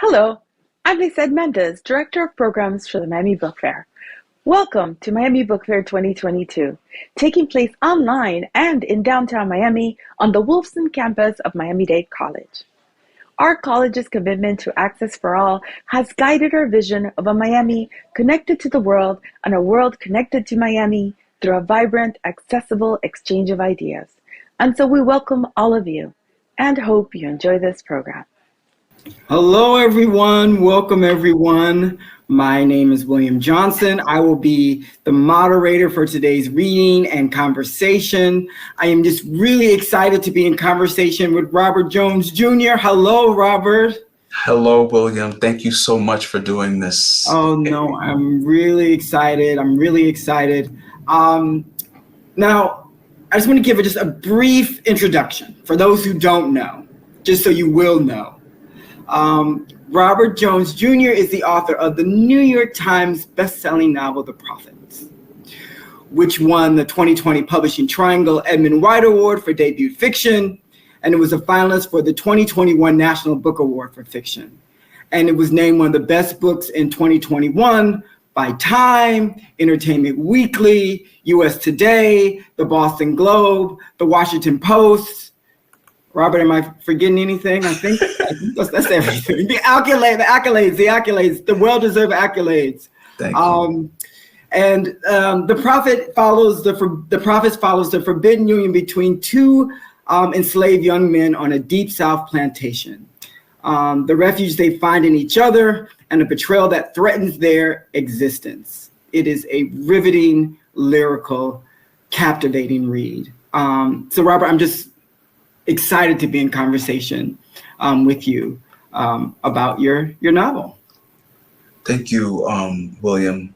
Hello, I'm Lisa Mendez, Director of Programs for the Miami Book Fair. Welcome to Miami Book Fair 2022, taking place online and in downtown Miami on the Wolfson campus of Miami-Dade College. Our college's commitment to access for all has guided our vision of a Miami connected to the world and a world connected to Miami through a vibrant, accessible exchange of ideas. And so we welcome all of you and hope you enjoy this program. Hello, everyone. Welcome, everyone. My name is William Johnson. I will be the moderator for today's reading and conversation. I am just really excited to be in conversation with Robert Jones Jr. Hello, Robert. Hello, William. Thank you so much for doing this. Oh, no, I'm really excited. Now, I just want to give just a brief introduction for those who don't know, just so you will know. Robert Jones Jr. is the author of the New York Times bestselling novel, The Prophets, which won the 2020 Publishing Triangle Edmund White Award for debut fiction, and it was a finalist for the 2021 National Book Award for fiction. And it was named one of the best books in 2021 by Time, Entertainment Weekly, US Today, the Boston Globe, the Washington Post. Robert, am I forgetting anything? I think that's everything. The accolades, the well-deserved accolades. Thank you. The Prophets follows the forbidden union between two enslaved young men on a deep South plantation. The refuge they find in each other and a betrayal that threatens their existence. It is a riveting, lyrical, captivating read. So Robert, I'm just excited to be in conversation with you about your novel. Thank you, William.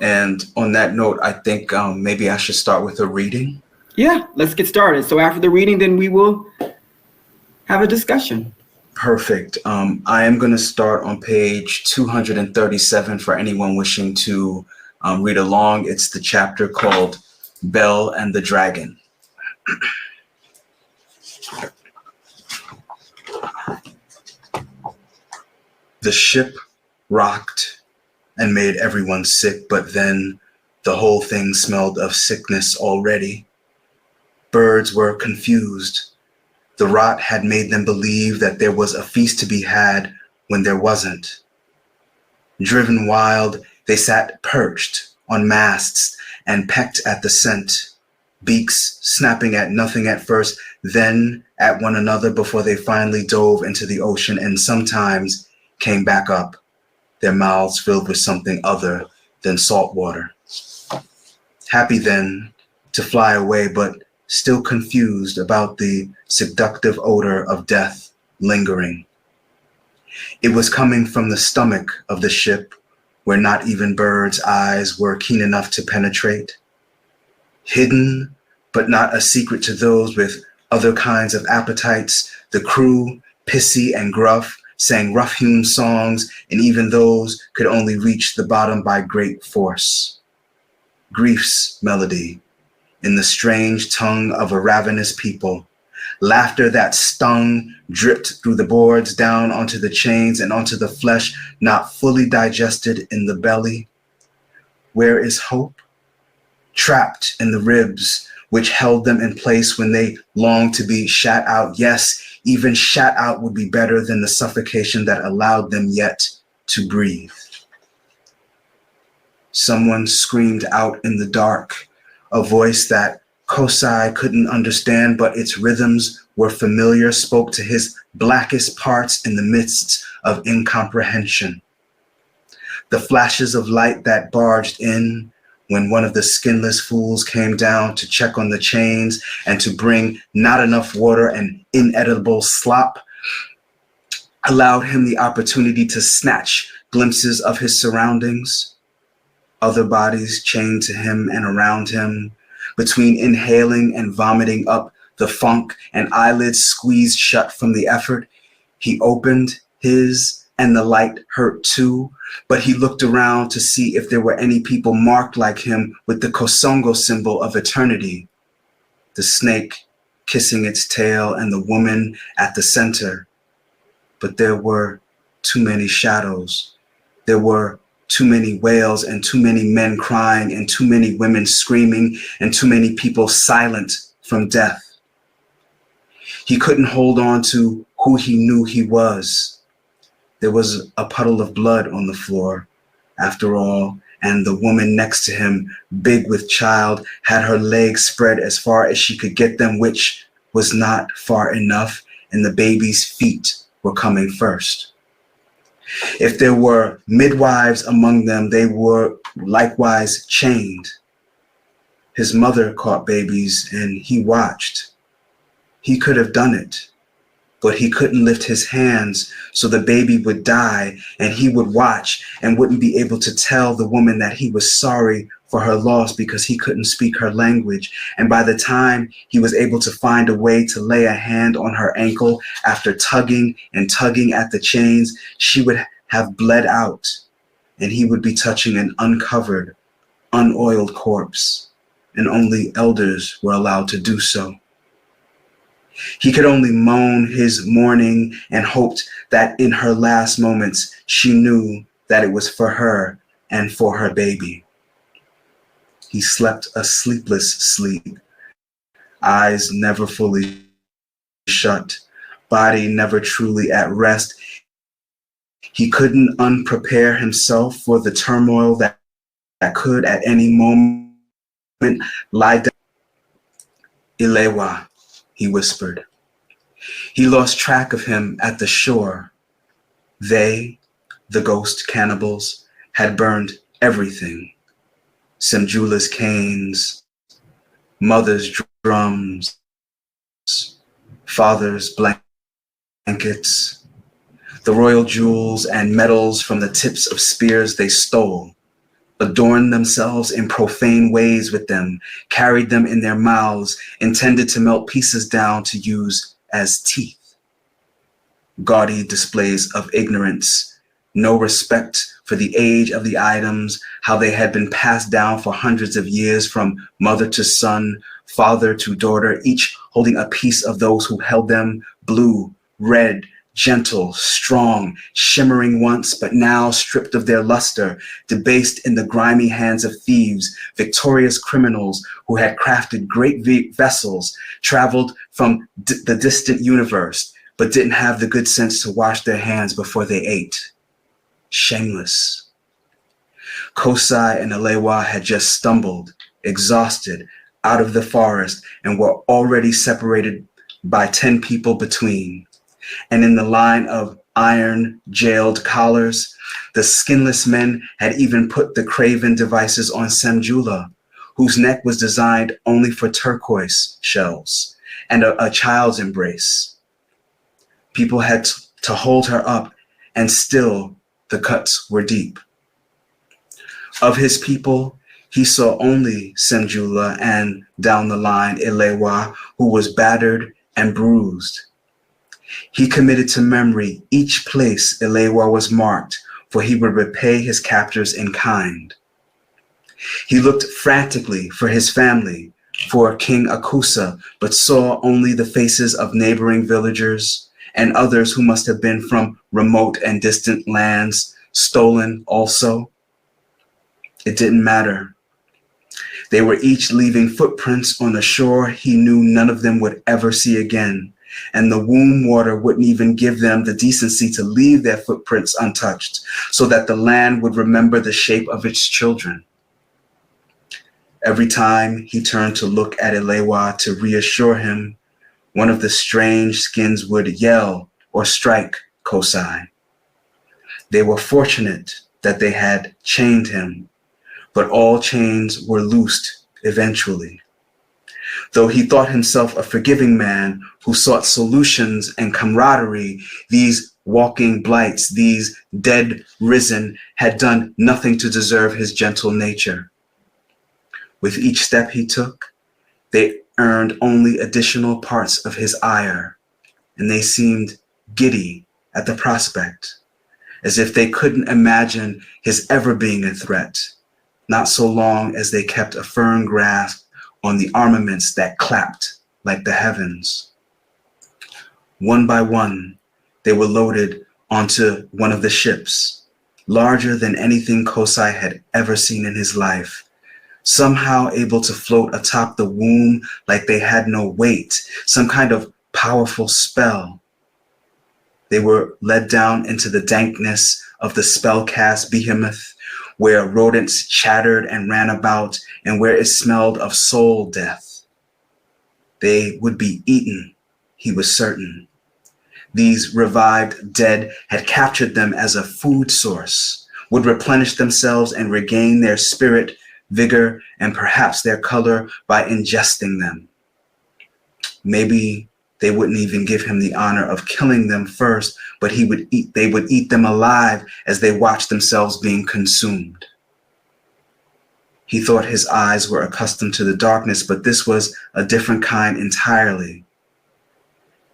And on that note, I think maybe I should start with a reading. Yeah, let's get started. So after the reading, then we will have a discussion. Perfect. I am going to start on page 237 for anyone wishing to read along. It's the chapter called Belle and the Dragon. The ship rocked and made everyone sick, but then the whole thing smelled of sickness already. Birds were confused. The rot had made them believe that there was a feast to be had when there wasn't. Driven wild, they sat perched on masts and pecked at the scent, beaks snapping at nothing at first, then at one another before they finally dove into the ocean and sometimes came back up, their mouths filled with something other than salt water. Happy then to fly away, but still confused about the seductive odor of death lingering. It was coming from the stomach of the ship, where not even birds' eyes were keen enough to penetrate. Hidden, but not a secret to those with other kinds of appetites, the crew, pissy and gruff, sang rough-hewn songs, and even those could only reach the bottom by great force. Grief's melody, in the strange tongue of a ravenous people. Laughter that stung, dripped through the boards, down onto the chains and onto the flesh, not fully digested in the belly. Where is hope? Trapped in the ribs, which held them in place when they longed to be shat out. Yes, even shat out would be better than the suffocation that allowed them yet to breathe. Someone screamed out in the dark, a voice that Kosai couldn't understand, but its rhythms were familiar, spoke to his blackest parts in the midst of incomprehension. The flashes of light that barged in when one of the skinless fools came down to check on the chains and to bring not enough water and inedible slop, allowed him the opportunity to snatch glimpses of his surroundings. Other bodies chained to him and around him, between inhaling and vomiting up the funk and eyelids squeezed shut from the effort. He opened his and the light hurt too, but he looked around to see if there were any people marked like him with the Kosongo symbol of eternity. The snake kissing its tail and the woman at the center. But there were too many shadows. There were too many wails and too many men crying and too many women screaming and too many people silent from death. He couldn't hold on to who he knew he was. There was a puddle of blood on the floor, after all, and the woman next to him, big with child, had her legs spread as far as she could get them, which was not far enough, and the baby's feet were coming first. If there were midwives among them, they were likewise chained. His mother caught babies, and he watched. He could have done it, but he couldn't lift his hands, so the baby would die, and he would watch and wouldn't be able to tell the woman that he was sorry for her loss because he couldn't speak her language. And by the time he was able to find a way to lay a hand on her ankle after tugging and tugging at the chains, she would have bled out, and he would be touching an uncovered, unoiled corpse, and only elders were allowed to do so. He could only moan his mourning and hoped that in her last moments, she knew that it was for her and for her baby. He slept a sleepless sleep, eyes never fully shut, body never truly at rest. He couldn't unprepare himself for the turmoil that could at any moment lie down. Ilewa, he whispered. He lost track of him at the shore. They, the ghost cannibals, had burned everything. Semjula's canes, mother's drums, father's blankets, the royal jewels and medals from the tips of spears they stole, adorned themselves in profane ways with them, carried them in their mouths, intended to melt pieces down to use as teeth. Gaudy displays of ignorance, no respect for the age of the items, how they had been passed down for hundreds of years from mother to son, father to daughter, each holding a piece of those who held them, blue, red, gentle, strong, shimmering once, but now stripped of their luster, debased in the grimy hands of thieves, victorious criminals who had crafted great vessels, traveled from the distant universe, but didn't have the good sense to wash their hands before they ate. Shameless. Kosai and Alewa had just stumbled, exhausted, out of the forest and were already separated by 10 people between. And in the line of iron jailed collars, the skinless men had even put the craven devices on Semjula, whose neck was designed only for turquoise shells and a child's embrace. People had to hold her up, and still the cuts were deep. Of his people, he saw only Semjula and, down the line, Ilewa, who was battered and bruised. He committed to memory each place Ilewa was marked, for he would repay his captors in kind. He looked frantically for his family, for King Akusa, but saw only the faces of neighboring villagers and others who must have been from remote and distant lands, stolen also. It didn't matter. They were each leaving footprints on the shore he knew none of them would ever see again, and the womb water wouldn't even give them the decency to leave their footprints untouched, so that the land would remember the shape of its children. Every time he turned to look at Ilewa to reassure him, one of the strange skins would yell or strike Kosai. They were fortunate that they had chained him, but all chains were loosed eventually. Though he thought himself a forgiving man who sought solutions and camaraderie, these walking blights, these dead risen, had done nothing to deserve his gentle nature. With each step he took, they earned only additional parts of his ire, and they seemed giddy at the prospect, as if they couldn't imagine his ever being a threat, not so long as they kept a firm grasp on the armaments that clapped like the heavens. One by one, they were loaded onto one of the ships, larger than anything Kosai had ever seen in his life, somehow able to float atop the womb like they had no weight, some kind of powerful spell. They were led down into the dankness of the spell-cast behemoth, where rodents chattered and ran about, and where it smelled of soul death. They would be eaten, he was certain. These revived dead had captured them as a food source, would replenish themselves and regain their spirit, vigor, and perhaps their color by ingesting them. Maybe they wouldn't even give him the honor of killing them first, but they would eat them alive as they watched themselves being consumed. He thought his eyes were accustomed to the darkness, but this was a different kind entirely.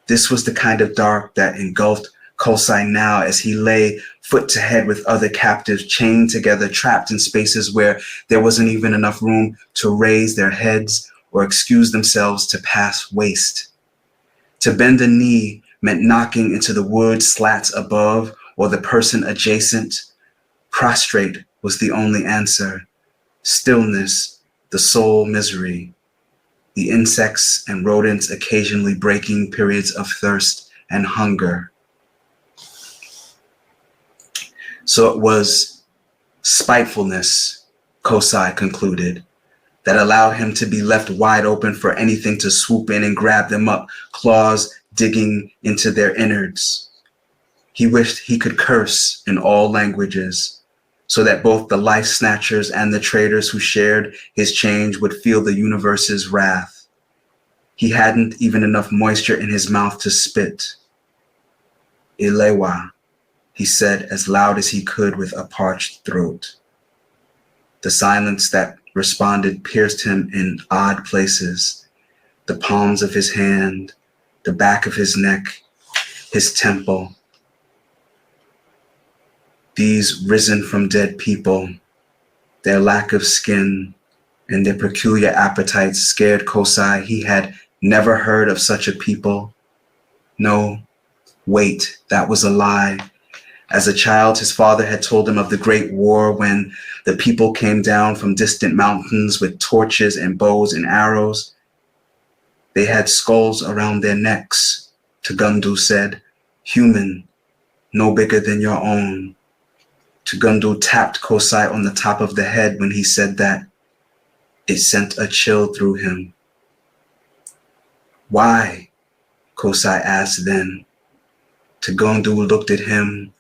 This was the kind of dark that engulfed Kosai now as he lay foot to head with other captives chained together, trapped in spaces where there wasn't even enough room to raise their heads or excuse themselves to pass waste. To bend a knee meant knocking into the wood slats above or the person adjacent. Prostrate was the only answer. Stillness, the soul misery. The insects and rodents occasionally breaking periods of thirst and hunger. So it was spitefulness, Kosai concluded, that allowed him to be left wide open for anything to swoop in and grab them up, claws digging into their innards. He wished he could curse in all languages, so that both the life snatchers and the traitors who shared his change would feel the universe's wrath. He hadn't even enough moisture in his mouth to spit. Ilewa, he said as loud as he could with a parched throat. The silence that responded pierced him in odd places, the palms of his hand, the back of his neck, his temple. These risen from dead people, their lack of skin and their peculiar appetites scared Kosai. He had never heard of such a people. No, wait, that was a lie. As a child, his father had told him of the Great War when the people came down from distant mountains with torches and bows and arrows. They had skulls around their necks, Tugundu said, human, no bigger than your own. Tugundu tapped Kosai on the top of the head when he said that. It sent a chill through him. Why? Kosai asked then. Tugundu looked at him.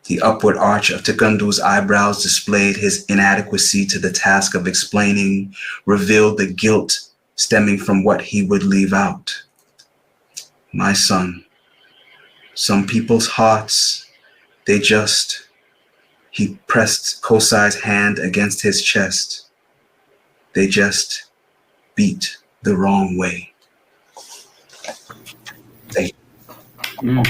The upward arch of Tugundu's eyebrows displayed his inadequacy to the task of explaining, revealed the guilt stemming from what he would leave out. My son, some people's hearts, he pressed Kosai's hand against his chest. They just beat the wrong way. Thank you.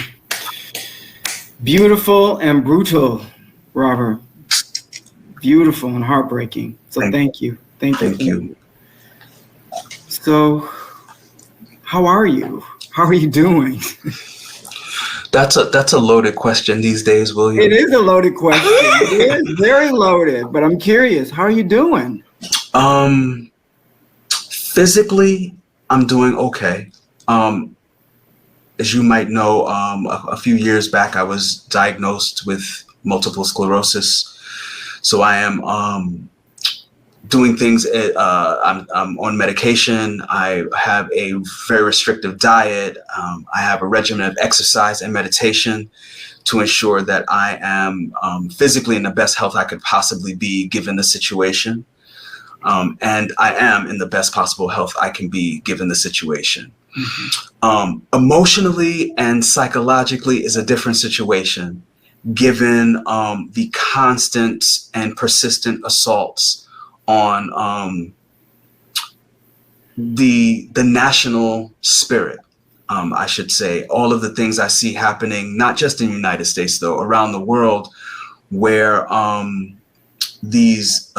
Beautiful and brutal, Robert. Beautiful and heartbreaking. So thank you. Thank you. So, how are you? How are you doing? That's a loaded question these days, William. It is a loaded question. It is very loaded, but I'm curious. How are you doing? Physically, I'm doing okay. As you might know, a few years back, I was diagnosed with multiple sclerosis. So I am doing things. I'm on medication. I have a very restrictive diet. I have a regimen of exercise and meditation to ensure that I am physically in the best health I could possibly be given the situation. And I am in the best possible health I can be given the situation. Mm-hmm. Emotionally and psychologically is a different situation, given the constant and persistent assaults on the national spirit. I should say, all of the things I see happening, not just in the United States, though, around the world, where these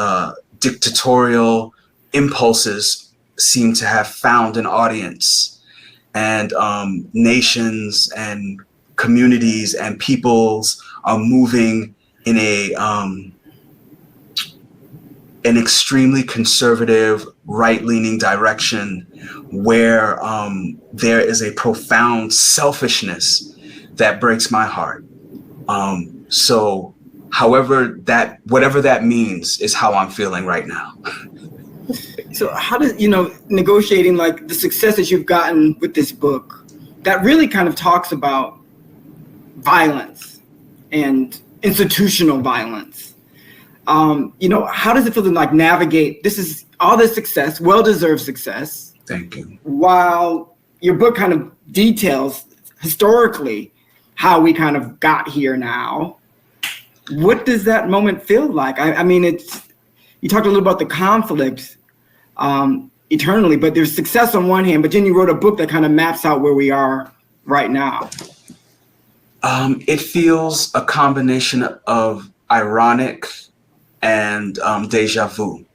dictatorial impulses seem to have found an audience, and nations and communities and peoples are moving in an extremely conservative, right-leaning direction where there is a profound selfishness that breaks my heart. So whatever that means is how I'm feeling right now. So how does, negotiating like the success that you've gotten with this book, that really kind of talks about violence and institutional violence. How does it feel to like navigate, this is all this success, well-deserved success. Thank you. While your book kind of details historically how we kind of got here now, what does that moment feel like? I mean, you talked a little about the conflict eternally, but there's success on one hand, but then you wrote a book that kind of maps out where we are right now. It feels a combination of ironic and deja vu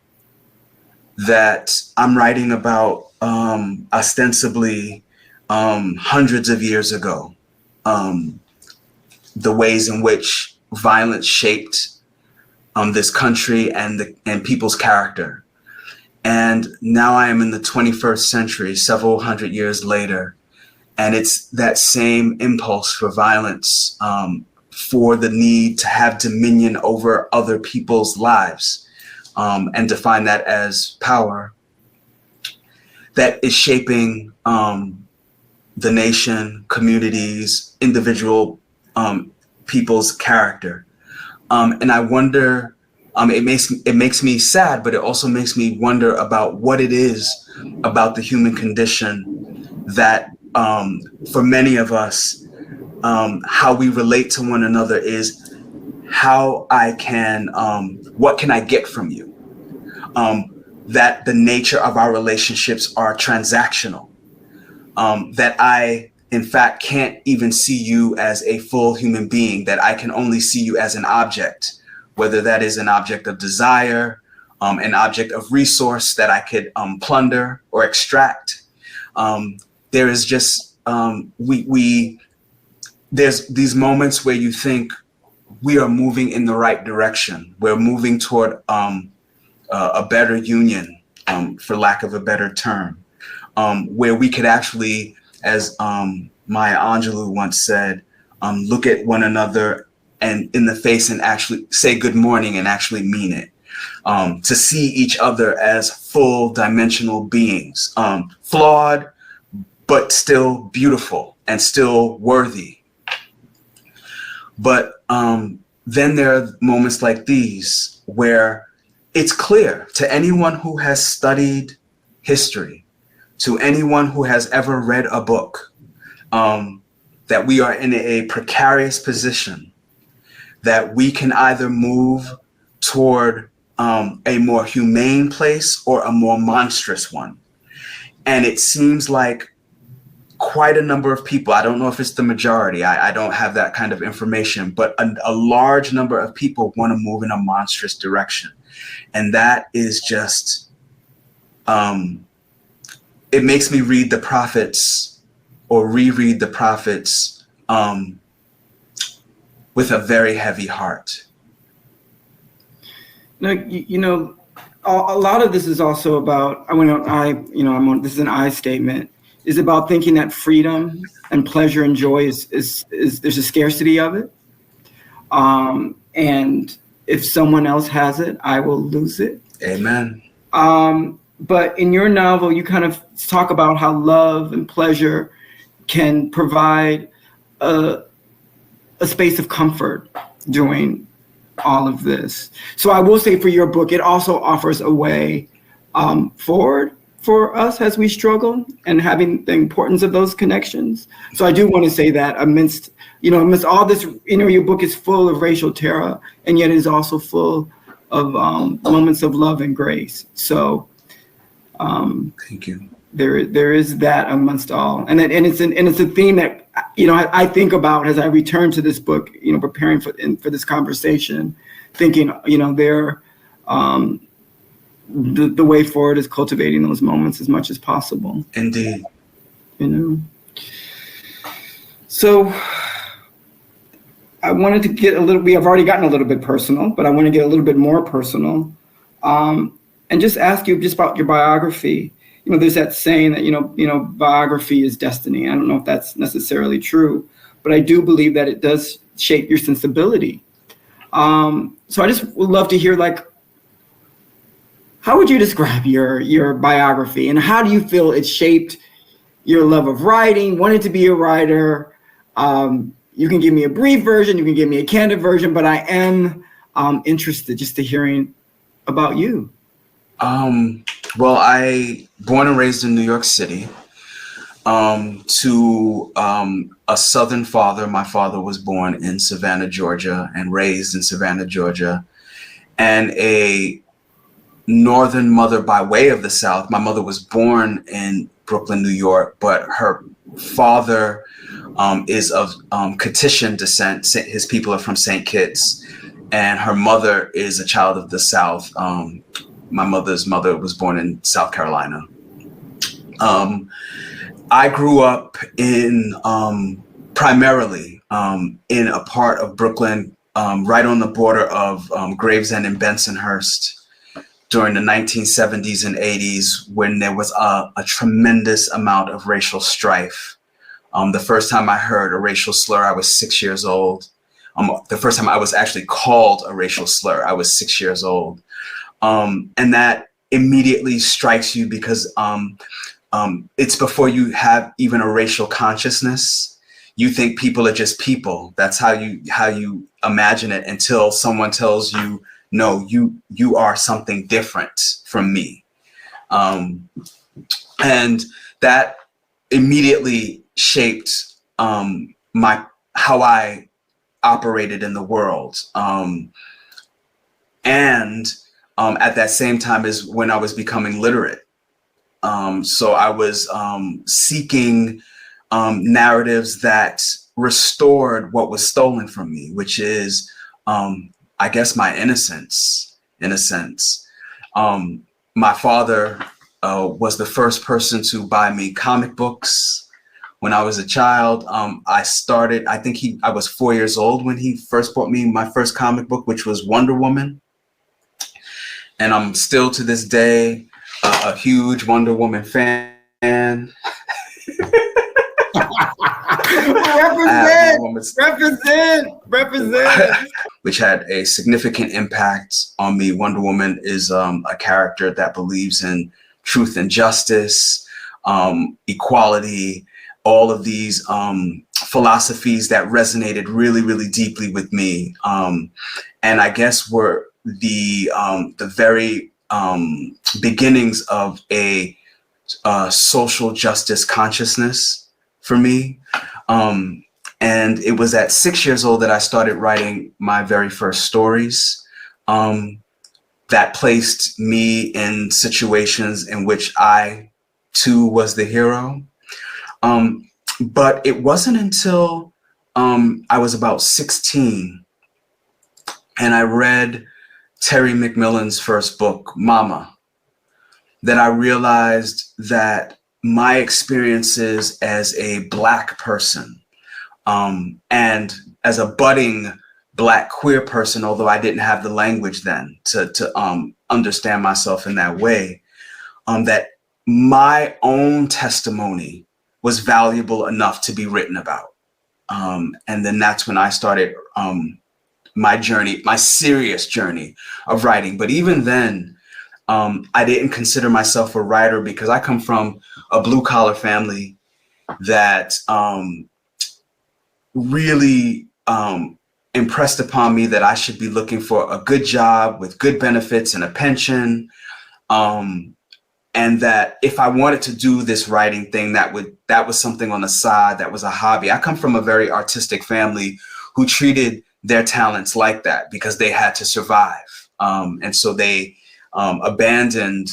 that I'm writing about ostensibly hundreds of years ago, the ways in which violence shaped this country and people's character. And now I am in the 21st century, several hundred years later, and it's that same impulse for violence, for the need to have dominion over other people's lives, and define that as power, that is shaping the nation, communities, individual people's character. And I wonder, it makes me sad, but it also makes me wonder about what it is about the human condition that for many of us, how we relate to one another is how I can, what can I get from you? That the nature of our relationships are transactional, that I, in fact, can't even see you as a full human being, that I can only see you as an object, whether that is an object of desire, an object of resource that I could plunder or extract. There is just, there's these moments where you think we are moving in the right direction. We're moving toward a better union, for lack of a better term, where we could actually, as Maya Angelou once said, look at one another and in the face and actually say good morning and actually mean it. To see each other as full dimensional beings, flawed, but still beautiful and still worthy. But then there are moments like these where it's clear to anyone who has studied history, to anyone who has ever read a book, that we are in a precarious position, that we can either move toward a more humane place or a more monstrous one. And it seems like quite a number of people, I don't know if it's the majority, I don't have that kind of information, but a large number of people want to move in a monstrous direction. And that is just, it makes me read the prophets or reread the prophets with a very heavy heart. Now, a lot of this is also about, this is an I statement, is about thinking that freedom and pleasure and joy is there's a scarcity of it. And if someone else has it, I will lose it. Amen. But in your novel, you kind of talk about how love and pleasure can provide a space of comfort during all of this. So I will say for your book, it also offers a way forward for us as we struggle and having the importance of those connections. So I do want to say that amidst all this, your book is full of racial terror, and yet it is also full of moments of love and grace. So thank you. There is that amongst all, and it's a theme that I think about as I return to this book, preparing for this conversation, thinking the way forward is cultivating those moments as much as possible. Indeed. So I wanted to get a little, we have already gotten a little bit personal, but I want to get a little bit more personal, and just ask you just about your biography. There's that saying that, biography is destiny. I don't know if that's necessarily true, but I do believe that it does shape your sensibility. So I just would love to hear, like, how would you describe your biography, and how do you feel it shaped your love of writing, wanted to be a writer? You can give me a brief version, you can give me a candid version, but I am interested just to hearing about you. Well, I born and raised in New York City, to a Southern father. My father was born in Savannah, Georgia, and raised in Savannah, Georgia, and a Northern mother by way of the South. My mother was born in Brooklyn, New York, but her father is of Caucasian descent. His people are from St. Kitts, and her mother is a child of the South. My mother's mother was born in South Carolina. I grew up in primarily in a part of Brooklyn, right on the border of Gravesend and Bensonhurst, during the 1970s and 80s, when there was a tremendous amount of racial strife. The first time I heard a racial slur, I was 6 years old. The first time I was actually called a racial slur, I was 6 years old. And that immediately strikes you because it's before you have even a racial consciousness. You think people are just people. That's how you imagine it, until someone tells you, no, you are something different from me. And that immediately shaped how I operated in the world. And at that same time is when I was becoming literate. So I was seeking narratives that restored what was stolen from me, which is, I guess, my innocence, in a sense. My father was the first person to buy me comic books when I was a child. I was 4 years old when he first bought me my first comic book, which was Wonder Woman. And I'm still to this day a huge Wonder Woman fan. Represent. Which had a significant impact on me. Wonder Woman is a character that believes in truth and justice, equality, all of these philosophies that resonated really, really deeply with me. And I guess were the very beginnings of a social justice consciousness for me. And it was at 6 years old that I started writing my very first stories that placed me in situations in which I too was the hero. But it wasn't until I was about 16 and I read Terry McMillan's first book, Mama, that I realized that my experiences as a Black person, and as a budding Black queer person, although I didn't have the language then to understand myself in that way, that my own testimony was valuable enough to be written about. And then that's when I started my journey, my serious journey of writing. But even then, I didn't consider myself a writer because I come from a blue collar family that really impressed upon me that I should be looking for a good job with good benefits and a pension. And that if I wanted to do this writing thing, that was something on the side, that was a hobby. I come from a very artistic family who treated their talents like that because they had to survive. And so they abandoned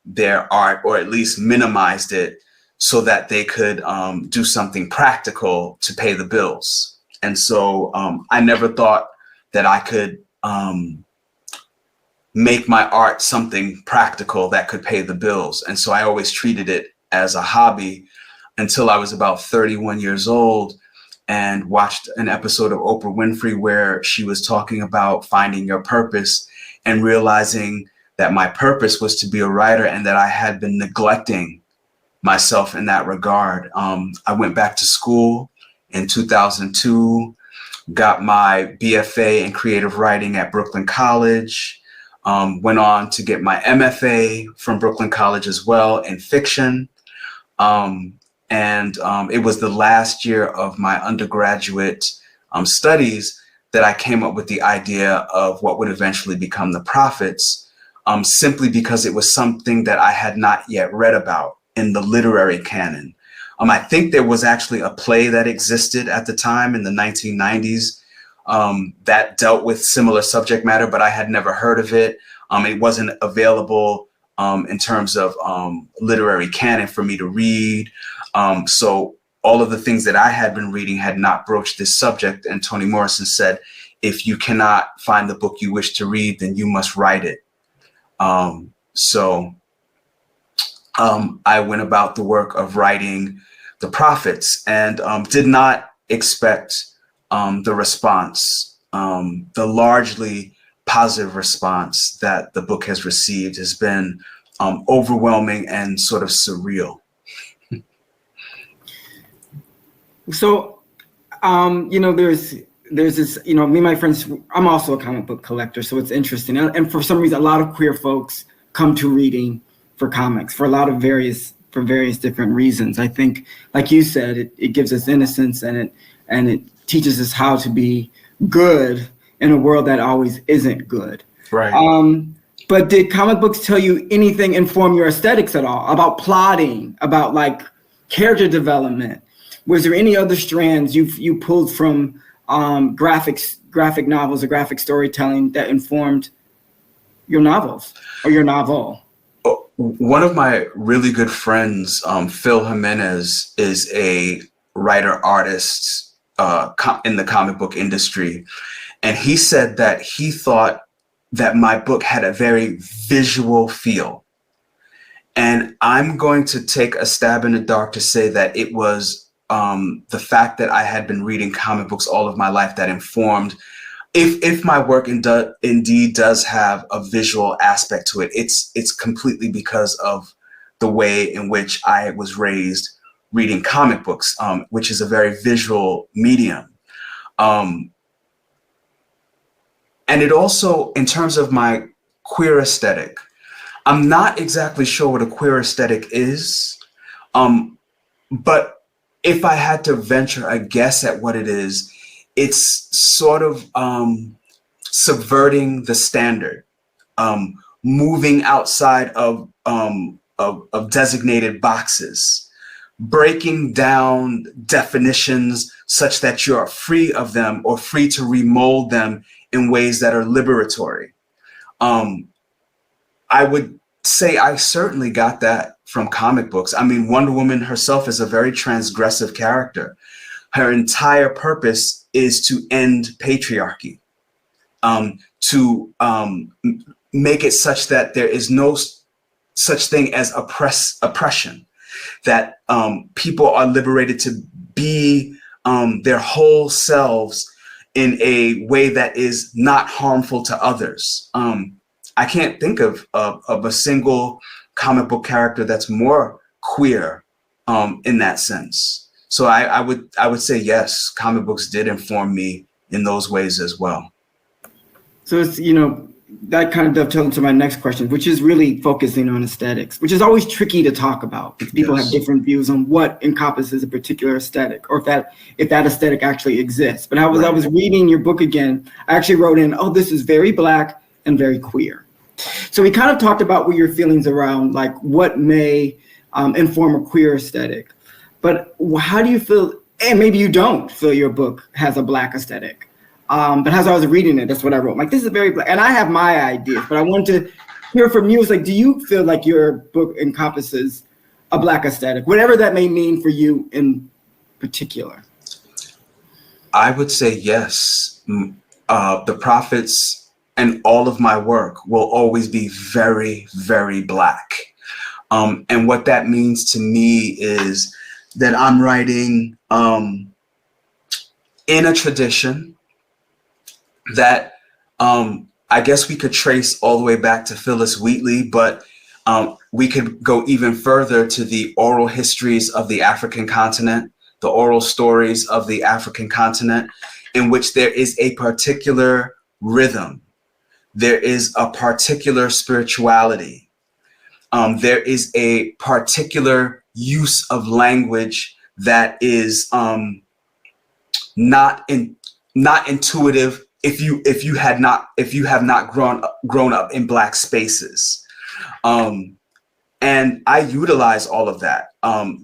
their art, or at least minimized it, so that they could do something practical to pay the bills. And so I never thought that I could make my art something practical that could pay the bills. And so I always treated it as a hobby until I was about 31 years old. and watched an episode of Oprah Winfrey where she was talking about finding your purpose and realizing that my purpose was to be a writer and that I had been neglecting myself in that regard. I went back to school in 2002, got my BFA in creative writing at Brooklyn College, went on to get my MFA from Brooklyn College as well in fiction. It was the last year of my undergraduate studies that I came up with the idea of what would eventually become The Prophets, simply because it was something that I had not yet read about in the literary canon. I think there was actually a play that existed at the time in the 1990s that dealt with similar subject matter, but I had never heard of it. It wasn't available in terms of literary canon for me to read. So all of the things that I had been reading had not broached this subject. And Toni Morrison said, if you cannot find the book you wish to read, then you must write it. I went about the work of writing The Prophets and did not expect the response. The largely positive response that the book has received has been overwhelming and sort of surreal. So, there's this, me and my friends, I'm also a comic book collector, so it's interesting. And for some reason, a lot of queer folks come to reading for comics for various different reasons. I think, like you said, it gives us innocence and it teaches us how to be good in a world that always isn't good. Right. But did comic books tell you anything, inform your aesthetics at all, about plotting, about like character development? Was there any other strands you pulled from graphic novels or graphic storytelling that informed your novels or your novel? One of my really good friends, Phil Jimenez, is a writer artist in the comic book industry. And he said that he thought that my book had a very visual feel. And I'm going to take a stab in the dark to say that it was the fact that I had been reading comic books all of my life that informed, if my work indeed does have a visual aspect to it, it's completely because of the way in which I was raised reading comic books, which is a very visual medium. And it also, in terms of my queer aesthetic, I'm not exactly sure what a queer aesthetic is, but if I had to venture a guess at what it is, it's sort of subverting the standard, moving outside of designated boxes, breaking down definitions such that you're free of them or free to remold them in ways that are liberatory. I would say I certainly got that from comic books. I mean, Wonder Woman herself is a very transgressive character. Her entire purpose is to end patriarchy, to make it such that there is no such thing as oppression, that people are liberated to be their whole selves in a way that is not harmful to others. I can't think of a single comic book character that's more queer in that sense. So I would say yes, comic books did inform me in those ways as well. So it's, that kind of dovetails into my next question, which is really focusing on aesthetics, which is always tricky to talk about because people have different views on what encompasses a particular aesthetic, or if that aesthetic actually exists. But I was reading your book again, I actually wrote in, this is very Black and very queer. So we kind of talked about what your feelings around like what may inform a queer aesthetic, but how do you feel, and maybe you don't feel your book has a Black aesthetic? But as I was reading it, that's what I wrote. I'm like, this is very Black, and I have my ideas, but I want to hear from you. It's like, do you feel like your book encompasses a Black aesthetic, whatever that may mean for you in particular? I would say yes. The Prophets and all of my work will always be very, very Black. And what that means to me is that I'm writing in a tradition that I guess we could trace all the way back to Phyllis Wheatley, but we could go even further to the oral histories of the African continent, the oral stories of the African continent, in which there is a particular rhythm. There is a particular spirituality. There is a particular use of language that is not intuitive if you have not grown up in Black spaces. And I utilize all of that,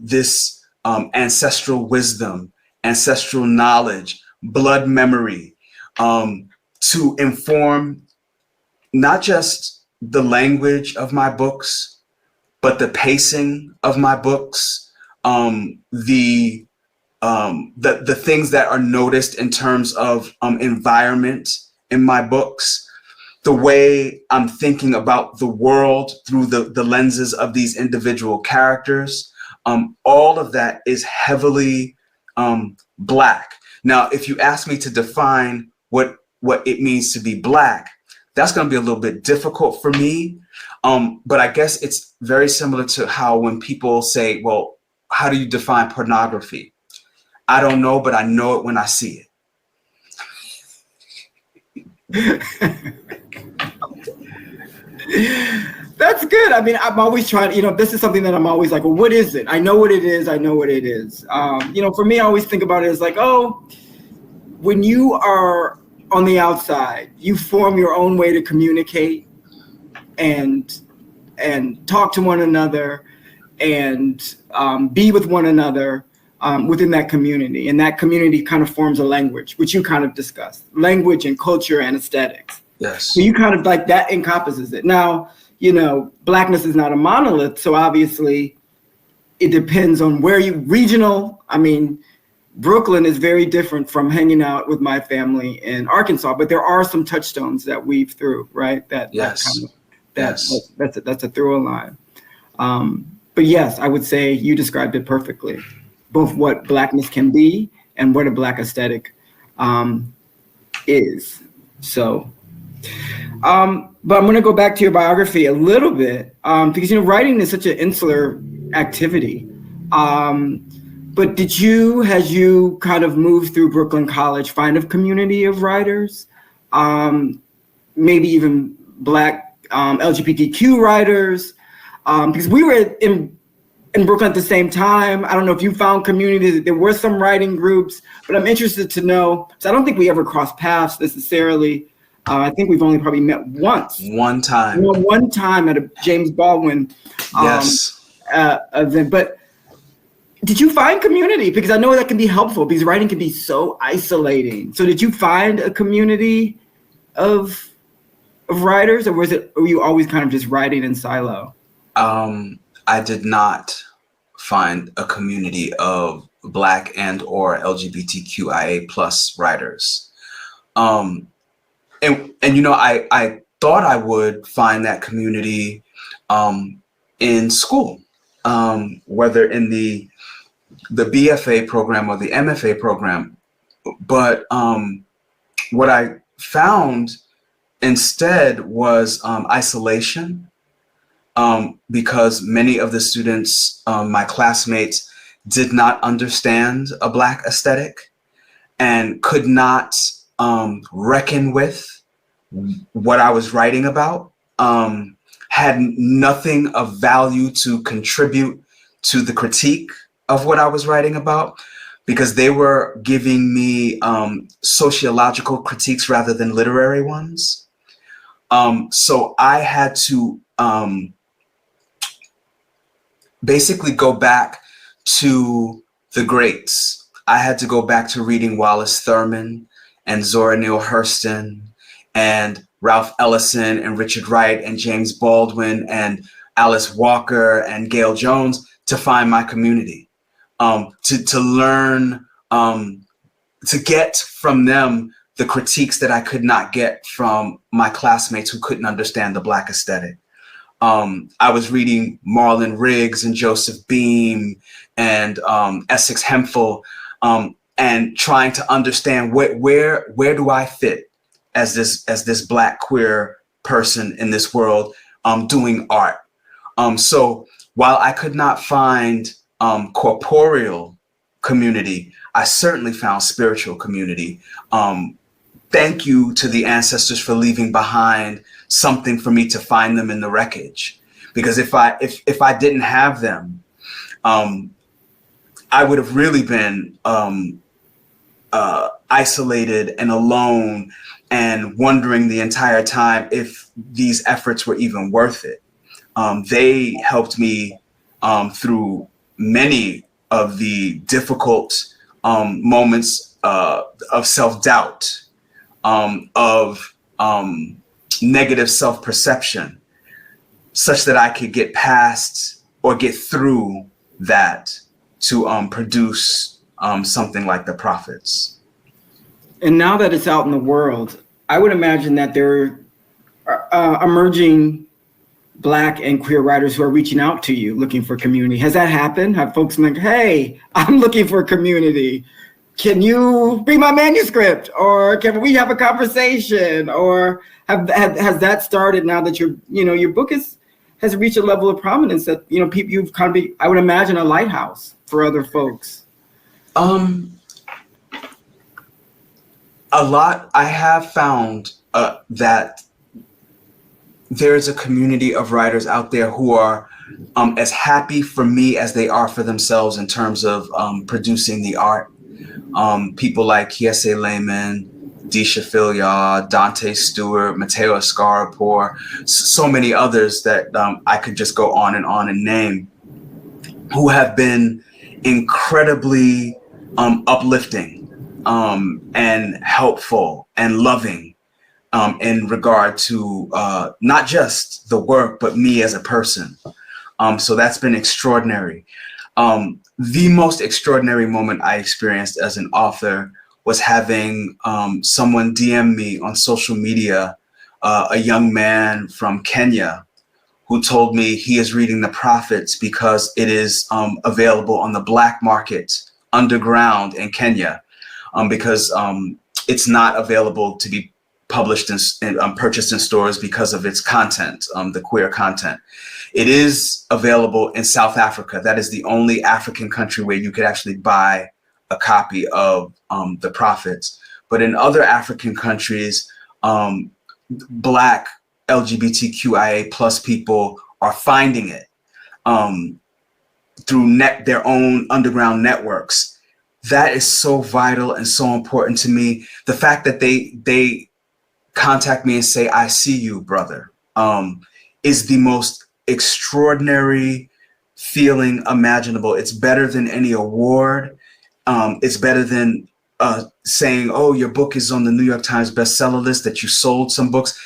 this ancestral wisdom, ancestral knowledge, blood memory, to inform not just the language of my books, but the pacing of my books, the things that are noticed in terms of environment in my books, the way I'm thinking about the world through the lenses of these individual characters. All of that is heavily Black. Now, if you ask me to define what it means to be Black, that's going to be a little bit difficult for me. But I guess it's very similar to how when people say, well, how do you define pornography? I don't know, but I know it when I see it. That's good. I mean, I'm always trying, this is something that I'm always like, well, what is it? I know what it is. I know what it is. For me, I always think about it as like, when you are on the outside, you form your own way to communicate and talk to one another and be with one another within that community. And that community kind of forms a language, which you kind of discussed, language and culture and aesthetics. Yes. So you kind of like that encompasses it. Now, Blackness is not a monolith. So obviously it depends on where regional. I mean, Brooklyn is very different from hanging out with my family in Arkansas, but there are some touchstones that weave through, right? That's a through line. But yes, I would say you described it perfectly, both what Blackness can be and what a Black aesthetic is. So, but I'm going to go back to your biography a little bit because, writing is such an insular activity. But as you kind of moved through Brooklyn College, find a community of writers, maybe even Black LGBTQ writers, because we were in Brooklyn at the same time. I don't know if you found communities. There were some writing groups, but I'm interested to know. So I don't think we ever crossed paths necessarily. I think we've only probably met once. One time. One time at a James Baldwin event. But did you find community? Because I know that can be helpful because writing can be so isolating. So did you find a community of writers, or were you always kind of just writing in silo? I did not find a community of Black and or LGBTQIA plus writers. I thought I would find that community in school, whether in the BFA program or the MFA program. But what I found instead was isolation, because many of the students, my classmates, did not understand a Black aesthetic and could not reckon with what I was writing about, had nothing of value to contribute to the critique of what I was writing about, because they were giving me sociological critiques rather than literary ones. So I had to basically go back to the greats. I had to go back to reading Wallace Thurman and Zora Neale Hurston and Ralph Ellison and Richard Wright and James Baldwin and Alice Walker and Gail Jones to find my community, to learn, to get from them the critiques that I could not get from my classmates who couldn't understand the Black aesthetic. I was reading Marlon Riggs and Joseph Beam and Essex Hemphill, and trying to understand where do I fit as this Black queer person in this world, doing art. So while I could not find corporeal community, I certainly found spiritual community. Thank you to the ancestors for leaving behind something for me to find them in the wreckage. Because if I didn't have them, I would have really been isolated and alone and wondering the entire time if these efforts were even worth it. They helped me through many of the difficult moments of self-doubt, of negative self-perception, such that I could get past or get through that to produce something like The Prophets. And now that it's out in the world, I would imagine that there are emerging Black and queer writers who are reaching out to you looking for community. Has that happened? Have folks been like, hey, I'm looking for community. Can you read my manuscript? Or can we have a conversation? Or has that started now that your book has reached a level of prominence that, people, you've kind of I would imagine, a lighthouse for other folks? A lot. I have found that there's a community of writers out there who are as happy for me as they are for themselves in terms of producing the art. People like Kiese Lehman, Disha Filyard, Dante Stewart, Mateo Escarapor, so many others that I could just go on and name, who have been incredibly uplifting and helpful and loving in regard to not just the work, but me as a person. So that's been extraordinary. The most extraordinary moment I experienced as an author was having someone DM me on social media, a young man from Kenya, who told me he is reading The Prophets because it is available on the black market underground in Kenya, because it's not available to be published and purchased in stores because of its content, the queer content. It is available in South Africa. That is the only African country where you could actually buy a copy of The Prophets. But in other African countries, Black LGBTQIA plus people are finding it through their own underground networks. That is so vital and so important to me. The fact that they contact me and say, I see you, brother, is the most extraordinary feeling imaginable. It's better than any award. It's better than saying, oh, your book is on the New York Times bestseller list, that you sold some books.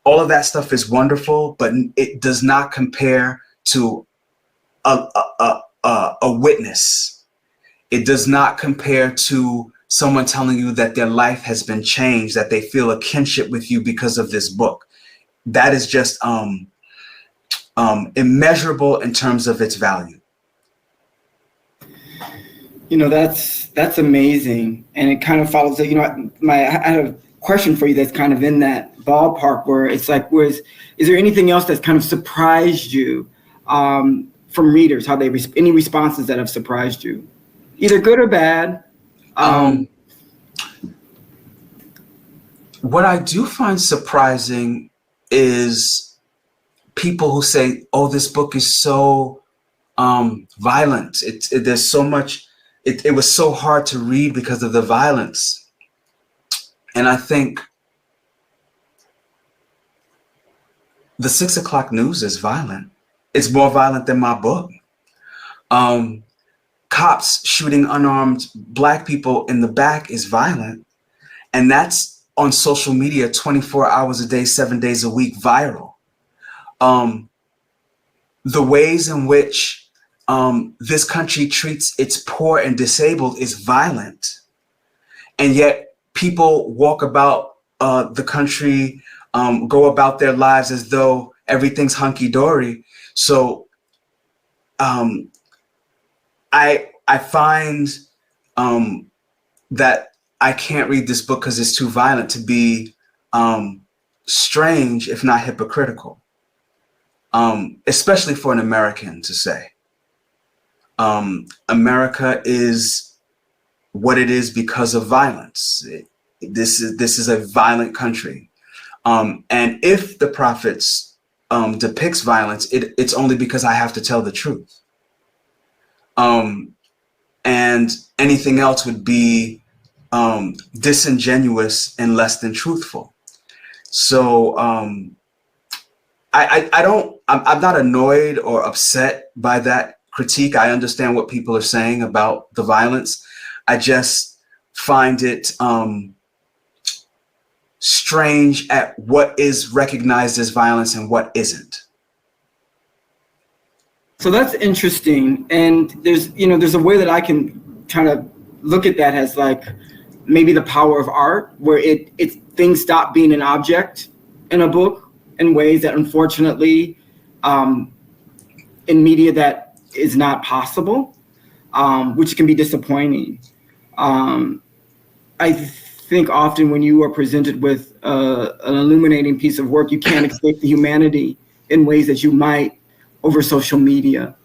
All of that stuff is wonderful, but it does not compare to a witness. It does not compare to someone telling you that their life has been changed, that they feel a kinship with you because of this book. That is just immeasurable in terms of its value. That's amazing. And it kind of follows that, I had a question for you that's kind of in that ballpark, where it's like, is there anything else that's kind of surprised you from readers, how any responses that have surprised you, either good or bad? What I do find surprising is people who say, oh, this book is so violent. There's so much, it was so hard to read because of the violence. And I think the 6 o'clock news is violent. It's more violent than my book. Cops shooting unarmed Black people in the back is violent. And that's on social media 24 hours a day, 7 days a week, viral. The ways in which this country treats its poor and disabled is violent. And yet people walk about the country, go about their lives as though everything's hunky-dory. So I find that I can't read this book because it's too violent to be strange, if not hypocritical, especially for an American to say. America is what it is because of violence. This is a violent country. And if the prophets depicts violence, it's only because I have to tell the truth. And anything else would be disingenuous and less than truthful. So I'm not annoyed or upset by that critique. I understand what people are saying about the violence. I just find it strange at what is recognized as violence and what isn't. So that's interesting. And there's a way that I can kind of look at that as like maybe the power of art, where things stop being an object in a book in ways that unfortunately in media that is not possible, which can be disappointing. I think often when you are presented with an illuminating piece of work, you can't expect the humanity in ways that you might over social media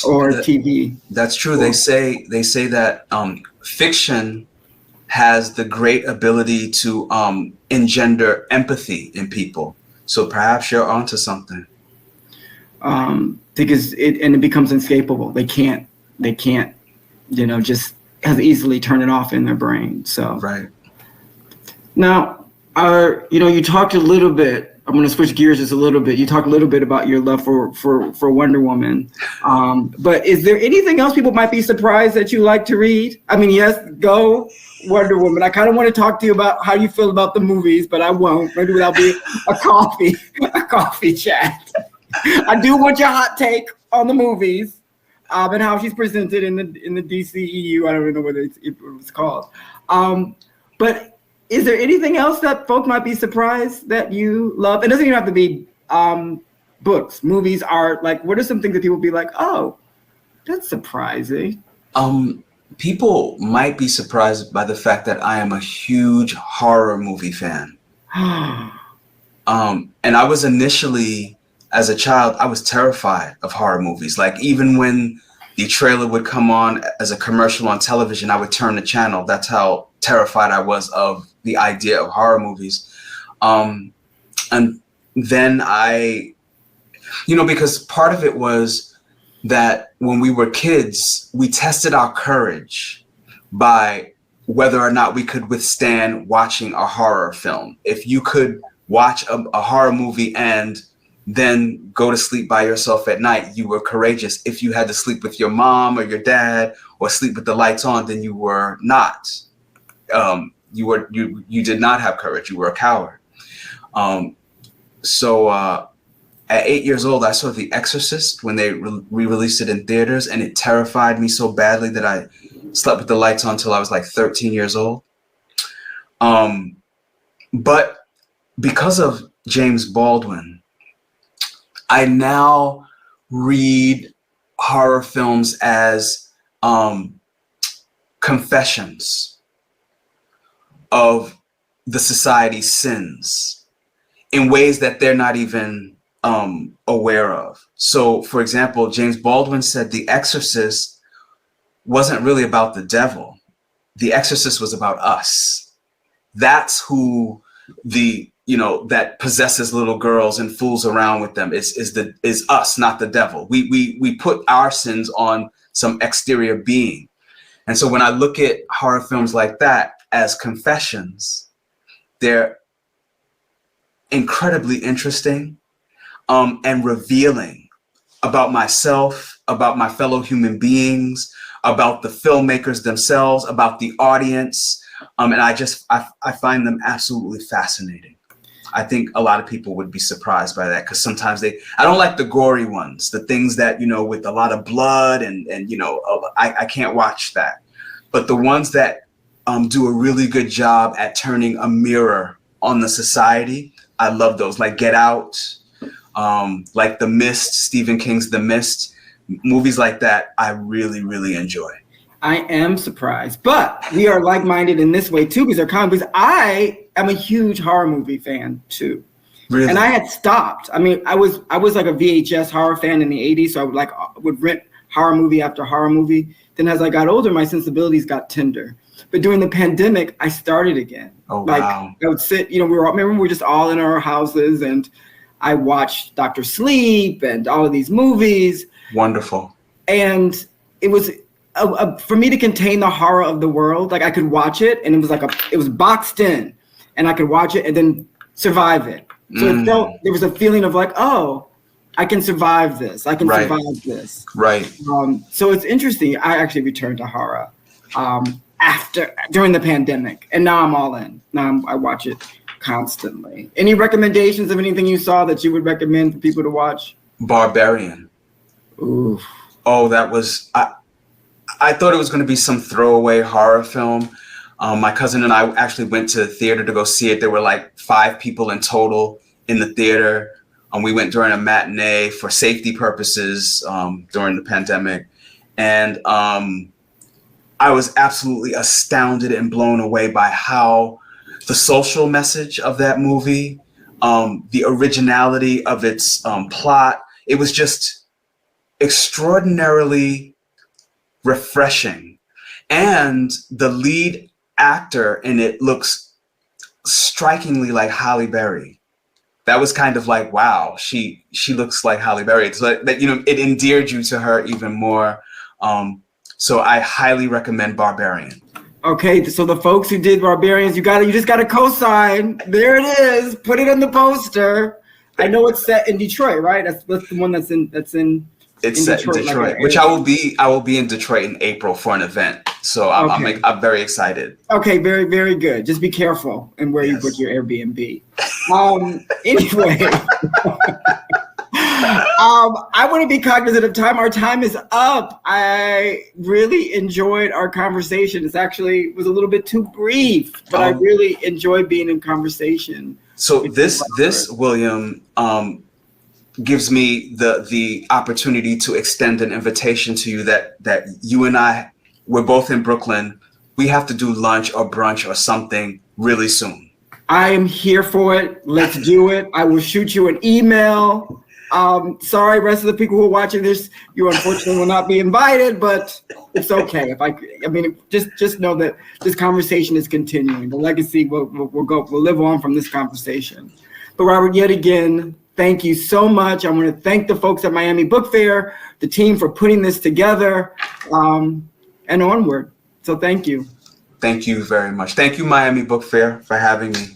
or TV. That's true. They say that fiction has the great ability to engender empathy in people. So perhaps you're onto something. Because it becomes inescapable. They can't, just as easily turn it off in their brain. So right. Now, you talked a little bit. I'm going to switch gears just a little bit. You talked a little bit about your love for Wonder Woman. But is there anything else people might be surprised that you like to read? I mean, yes, go Wonder Woman. I kind of want to talk to you about how you feel about the movies, but I won't. Maybe that'll be a coffee chat. I do want your hot take on the movies and how she's presented in the DCEU. I don't even know what it was called. But is there anything else that folk might be surprised that you love? It doesn't even have to be books, movies, art. Like, what are some things that people be like, oh, that's surprising? People might be surprised by the fact that I am a huge horror movie fan. And I was initially, as a child, I was terrified of horror movies. Like, even when the trailer would come on as a commercial on television, I would turn the channel. That's how terrified I was of the idea of horror movies. And then because part of it was that when we were kids, we tested our courage by whether or not we could withstand watching a horror film. If you could watch a horror movie and then go to sleep by yourself at night, you were courageous. If you had to sleep with your mom or your dad or sleep with the lights on, then you were not. You did not have courage. You were a coward. So at 8 years old, I saw The Exorcist when they re-released it in theaters, and it terrified me so badly that I slept with the lights on until I was like 13 years old. But because of James Baldwin, I now read horror films as confessions of the society's sins in ways that they're not even aware of. So, for example, James Baldwin said The Exorcist wasn't really about the devil. The Exorcist was about us. That's who that possesses little girls and fools around with them is us, not the devil. We put our sins on some exterior being. And so when I look at horror films like that as confessions, they're incredibly interesting and revealing about myself, about my fellow human beings, about the filmmakers themselves, about the audience. And I find them absolutely fascinating. I think a lot of people would be surprised by that, because sometimes I don't like the gory ones, the things that, with a lot of blood and I can't watch that. But the ones that do a really good job at turning a mirror on the society, I love those, like Get Out, like The Mist, Stephen King's The Mist, movies like that I really, really enjoy. I am surprised, but we are like-minded in this way too, because they're comic books. I am a huge horror movie fan too. Really? And I had stopped. I mean, I was like a VHS horror fan in the 80s, so I would rent horror movie after horror movie. Then as I got older, my sensibilities got tender. But during the pandemic, I started again. Oh, like, wow. I would sit, we were just all in our houses, and I watched Dr. Sleep and all of these movies. Wonderful. And it was for me to contain the horror of the world. Like, I could watch it, and it was boxed in, and I could watch it and then survive it. So it felt, there was a feeling of like, oh, I can survive this. I can survive this. Right. So it's interesting. I actually returned to horror during the pandemic, and now I'm all in. Now I watch it constantly. Any recommendations of anything you saw that you would recommend for people to watch? Barbarian. Ooh. Oh, that was, I thought it was going to be some throwaway horror film. My cousin and I actually went to the theater to go see it. There were like 5 people in total in the theater. We went during a matinee for safety purposes during the pandemic. And I was absolutely astounded and blown away by how the social message of that movie, the originality of its plot, it was just extraordinarily refreshing. And the lead actor in it looks strikingly like Halle Berry. That was kind of like, wow, she looks like Halle Berry. It's like that, it endeared you to her even more. So I highly recommend Barbarian. Okay, so the folks who did Barbarians, you just gotta co-sign. There it is. Put it on the poster. I know it's set in Detroit, right? That's the one that's in. It's set in Detroit, like which I will be in Detroit in April for an event. So I'm very excited. Okay, very, very good. Just be careful in where you put your Airbnb. Anyway, I want to be cognizant of time. Our time is up. I really enjoyed our conversation. It actually was a little bit too brief, but I really enjoyed being in conversation. So this William gives me the opportunity to extend an invitation to you that you and I, we're both in Brooklyn. We have to do lunch or brunch or something really soon. I am here for it. Let's do it. I will shoot you an email. Sorry, rest of the people who are watching this, you unfortunately will not be invited, but it's okay. Just know that this conversation is continuing. The legacy will live on from this conversation. But Robert, yet again, thank you so much. I want to thank the folks at Miami Book Fair, the team for putting this together, and onward. So thank you. Thank you very much. Thank you, Miami Book Fair, for having me.